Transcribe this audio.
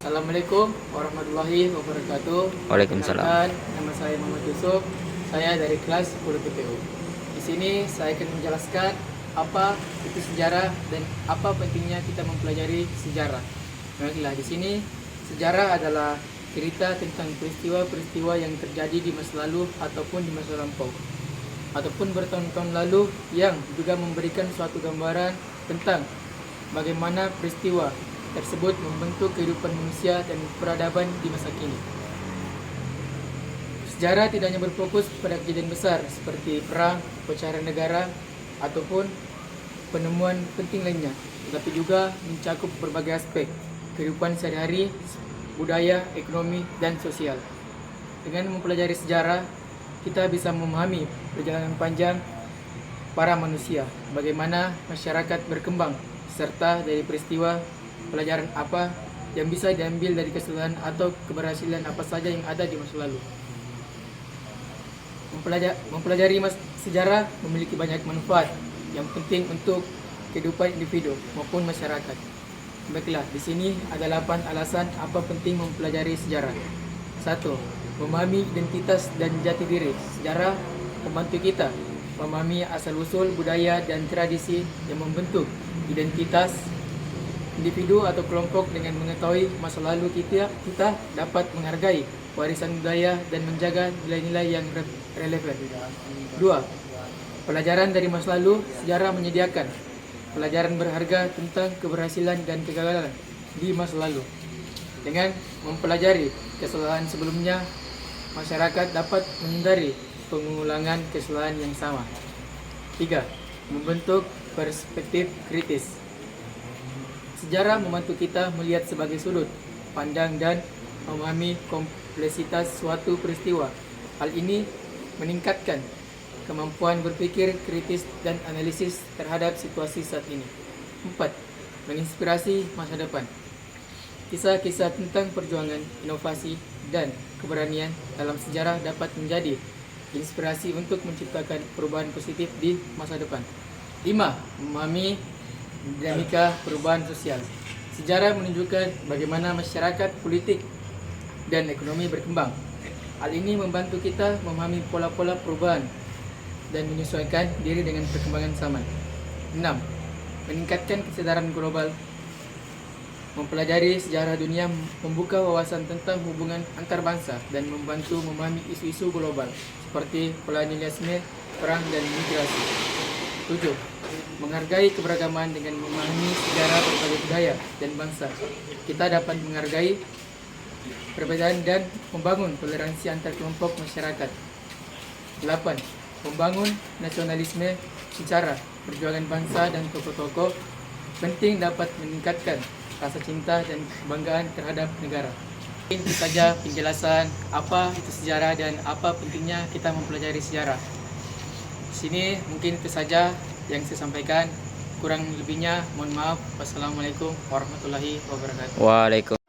Assalamualaikum warahmatullahi wabarakatuh. Waalaikumsalam. Perkenalkan, nama saya Muhammad Yusuf. Saya dari kelas 10 PTU. Di sini saya akan menjelaskan apa itu sejarah dan apa pentingnya kita mempelajari sejarah. Baiklah, di sini sejarah adalah cerita tentang peristiwa-peristiwa yang terjadi di masa lalu ataupun di masa lampau, ataupun bertahun-tahun lalu, yang juga memberikan suatu gambaran tentang bagaimana peristiwa tersebut membentuk kehidupan manusia dan peradaban di masa kini. Sejarah tidak hanya berfokus pada kejadian besar seperti perang, pecahan negara, ataupun penemuan penting lainnya, tetapi juga mencakup berbagai aspek kehidupan sehari-hari, budaya, ekonomi, dan sosial. Dengan mempelajari sejarah, kita bisa memahami perjalanan panjang para manusia, bagaimana masyarakat berkembang, serta dari peristiwa pelajaran apa yang bisa diambil dari kesalahan atau keberhasilan apa saja yang ada di masa lalu. Mempelajari sejarah memiliki banyak manfaat yang penting untuk kehidupan individu maupun masyarakat. Baiklah, di sini ada 8 alasan apa penting mempelajari sejarah. 1. Memahami identitas dan jati diri. Sejarah membantu kita memahami asal-usul budaya dan tradisi yang membentuk identitas individu atau kelompok. Dengan mengetahui masa lalu kita dapat menghargai warisan budaya dan menjaga nilai-nilai yang relevan. 2. Pelajaran dari masa lalu. Sejarah menyediakan pelajaran berharga tentang keberhasilan dan kegagalan di masa lalu. Dengan mempelajari kesalahan sebelumnya, masyarakat dapat menghindari pengulangan kesalahan yang sama. 3. Membentuk perspektif kritis. Sejarah membantu kita melihat sebagai sudut pandang dan memahami kompleksitas suatu peristiwa. Hal ini meningkatkan kemampuan berpikir kritis dan analisis terhadap situasi saat ini. 4. Menginspirasi masa depan. Kisah-kisah tentang perjuangan, inovasi, dan keberanian dalam sejarah dapat menjadi inspirasi untuk menciptakan perubahan positif di masa depan. 5. Memahami dinamika perubahan sosial. Sejarah menunjukkan bagaimana masyarakat, politik, dan ekonomi berkembang. Hal ini membantu kita memahami pola-pola perubahan dan menyesuaikan diri dengan perkembangan zaman. 6. Meningkatkan kesadaran global. Mempelajari sejarah dunia membuka wawasan tentang hubungan antar bangsa dan membantu memahami isu-isu global seperti kolonialisme, perang, dan migrasi. 7. Menghargai keberagaman. Dengan memahami sejarah berbagai budaya dan bangsa, kita dapat menghargai perbedaan dan membangun toleransi antar kelompok masyarakat. 8. Membangun nasionalisme. Secara perjuangan bangsa dan tokoh-tokoh penting dapat meningkatkan rasa cinta dan kebanggaan terhadap negara. Itu saja penjelasan apa itu sejarah dan apa pentingnya kita mempelajari sejarah. Di sini mungkin itu saja yang saya sampaikan. Kurang lebihnya mohon maaf. Wassalamualaikum warahmatullahi wabarakatuh. Waalaikumsalam.